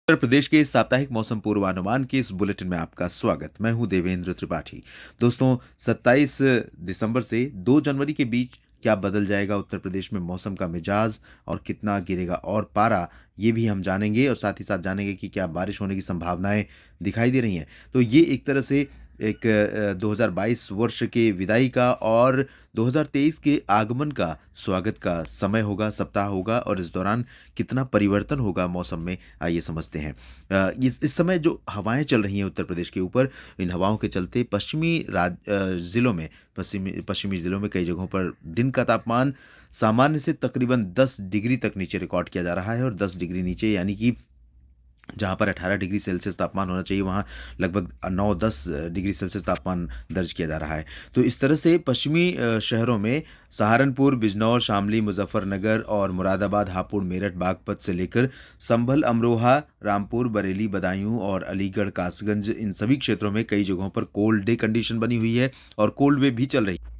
उत्तर प्रदेश के साप्ताहिक मौसम पूर्वानुमान के इस बुलेटिन में आपका स्वागत। मैं हूं देवेंद्र त्रिपाठी। दोस्तों, 27 दिसंबर से 2 जनवरी के बीच क्या बदल जाएगा उत्तर प्रदेश में मौसम का मिजाज और कितना गिरेगा और पारा, ये भी हम जानेंगे और साथ ही साथ जानेंगे कि क्या बारिश होने की संभावनाएं दिखाई दे रही हैं। तो ये एक तरह से एक 2022 वर्ष के विदाई का और 2023 के आगमन का स्वागत का समय होगा, सप्ताह होगा और इस दौरान कितना परिवर्तन होगा मौसम में, आइए समझते हैं। इस समय जो हवाएं चल रही हैं उत्तर प्रदेश के ऊपर, इन हवाओं के चलते ज़िलों में पश्चिमी ज़िलों में कई जगहों पर दिन का तापमान सामान्य से तकरीबन 10 डिग्री तक नीचे रिकॉर्ड किया जा रहा है और 10 डिग्री नीचे यानी कि जहाँ पर 18 डिग्री सेल्सियस तापमान होना चाहिए, वहाँ लगभग 9-10 डिग्री सेल्सियस तापमान दर्ज किया जा रहा है। तो इस तरह से पश्चिमी शहरों में सहारनपुर, बिजनौर, शामली, मुज़फ़्फ़रनगर और मुरादाबाद, हापुड़, मेरठ, बागपत से लेकर संभल, अमरोहा, रामपुर, बरेली, बदायूं और अलीगढ़, कासगंज, इन सभी क्षेत्रों में कई जगहों पर कोल्ड डे कंडीशन बनी हुई है और कोल्ड वेव भी चल रही है।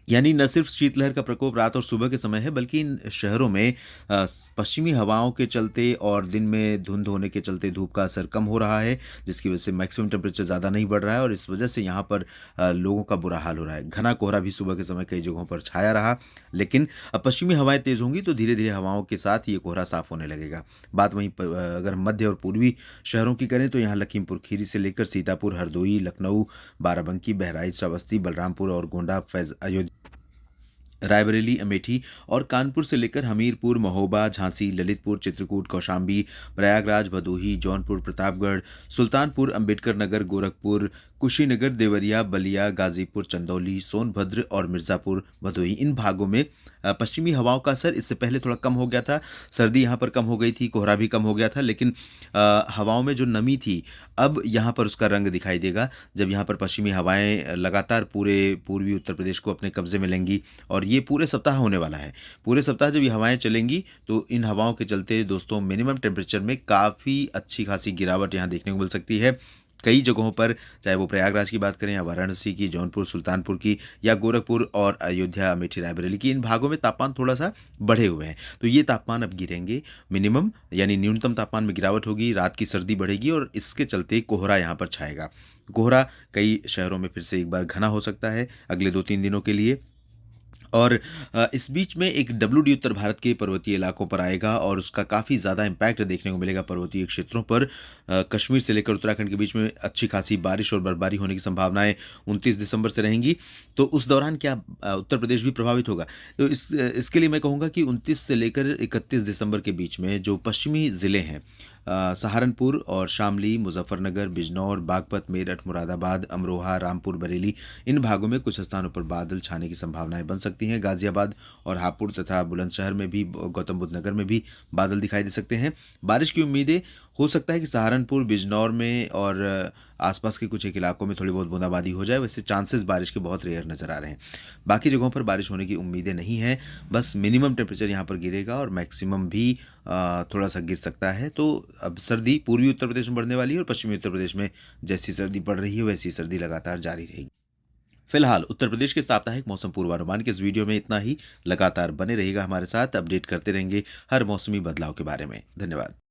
यानी न सिर्फ शीतलहर का प्रकोप रात और सुबह के समय है, बल्कि इन शहरों में पश्चिमी हवाओं के चलते और दिन में धुंध होने के चलते धूप का असर कम हो रहा है, जिसकी वजह से मैक्सिमम टेम्परेचर ज़्यादा नहीं बढ़ रहा है और इस वजह से यहाँ पर लोगों का बुरा हाल हो रहा है। घना कोहरा भी सुबह के समय कई जगहों पर छाया रहा, लेकिन अब पश्चिमी हवाएं तेज़ होंगी तो धीरे धीरे हवाओं के साथ ये कोहरा साफ होने लगेगा। बात वहीं अगर मध्य और पूर्वी शहरों की करें तो यहाँ लखीमपुर खीरी से लेकर सीतापुर, हरदोई, लखनऊ, बाराबंकी, बहराइच, श्रावस्ती, बलरामपुर और गोंडा, फैज अयोध्या, रायबरेली, अमेठी और कानपुर से लेकर हमीरपुर, महोबा, झांसी, ललितपुर, चित्रकूट, कौशाम्बी, प्रयागराज, भदोही, जौनपुर, प्रतापगढ़, सुल्तानपुर, अंबेडकर नगर, गोरखपुर, कुशीनगर, देवरिया, बलिया, गाजीपुर, चंदौली, सोनभद्र और मिर्ज़ापुर, भदोही, इन भागों में पश्चिमी हवाओं का असर इससे पहले थोड़ा कम हो गया था। सर्दी यहाँ पर कम हो गई थी, कोहरा भी कम हो गया था, लेकिन हवाओं में जो नमी थी, अब यहाँ पर उसका रंग दिखाई देगा जब यहाँ पर पश्चिमी हवाएं लगातार पूरे पूर्वी उत्तर प्रदेश को अपने कब्जे में लेंगी और ये पूरे सप्ताह होने वाला है। पूरे सप्ताह जब ये हवाएँ चलेंगी तो इन हवाओं के चलते दोस्तों मिनिमम टेम्परेचर में काफ़ी अच्छी खासी गिरावट यहाँ देखने को मिल सकती है। कई जगहों पर, चाहे वो प्रयागराज की बात करें या वाराणसी की, जौनपुर, सुल्तानपुर की या गोरखपुर और अयोध्या, अमेठी, रायबरेली की, इन भागों में तापमान थोड़ा-सा बढ़े हुए हैं। तो ये तापमान अब गिरेंगे। मिनिमम यानी न्यूनतम तापमान में गिरावट होगी, रात की सर्दी बढ़ेगी और इसके चलते कोहरा यहाँ पर छाएगा। कोहरा कई शहरों में फिर से एक बार घना हो सकता है अगले 2-3 दिनों के लिए। और इस बीच में एक डब्ल्यूडी उत्तर भारत के पर्वतीय इलाकों पर आएगा और उसका काफ़ी ज़्यादा इम्पैक्ट देखने को मिलेगा पर्वतीय क्षेत्रों पर। कश्मीर से लेकर उत्तराखंड के बीच में अच्छी खासी बारिश और बर्फबारी होने की संभावनाएं 29 दिसंबर से रहेंगी। तो उस दौरान क्या उत्तर प्रदेश भी प्रभावित होगा? तो इसके लिए मैं कहूँगा कि 29 से लेकर 31 दिसंबर के बीच में जो पश्चिमी ज़िले हैं, सहारनपुर और शामली, मुजफ्फरनगर, बिजनौर, बागपत, मेरठ, मुरादाबाद, अमरोहा, रामपुर, बरेली, इन भागों में कुछ स्थानों पर बादल छाने की संभावनाएं बन सकती हैं। गाजियाबाद और हापुड़ तथा बुलंदशहर में भी, गौतम बुद्ध नगर में भी बादल दिखाई दे सकते हैं। बारिश की उम्मीदें, हो सकता है कि सहारनपुर, बिजनौर में और आसपास के कुछ एक इलाकों में थोड़ी बहुत बूंदाबांदी हो जाए, वैसे चांसेस बारिश के बहुत रेयर नज़र आ रहे हैं। बाकी जगहों पर बारिश होने की उम्मीदें नहीं हैं, बस मिनिमम टेम्परेचर यहाँ पर गिरेगा और मैक्सिमम भी थोड़ा-सा गिर सकता है। तो अब सर्दी पूर्वी उत्तर प्रदेश में बढ़ने वाली है और पश्चिमी उत्तर प्रदेश में जैसी सर्दी पड़ रही है, वैसी सर्दी लगातार जारी रहेगी। फिलहाल उत्तर प्रदेश के साप्ताहिक मौसम पूर्वानुमान के इस वीडियो में इतना ही। लगातार बने रहिएगा हमारे साथ, अपडेट करते रहेंगे हर मौसमी बदलाव के बारे में। धन्यवाद।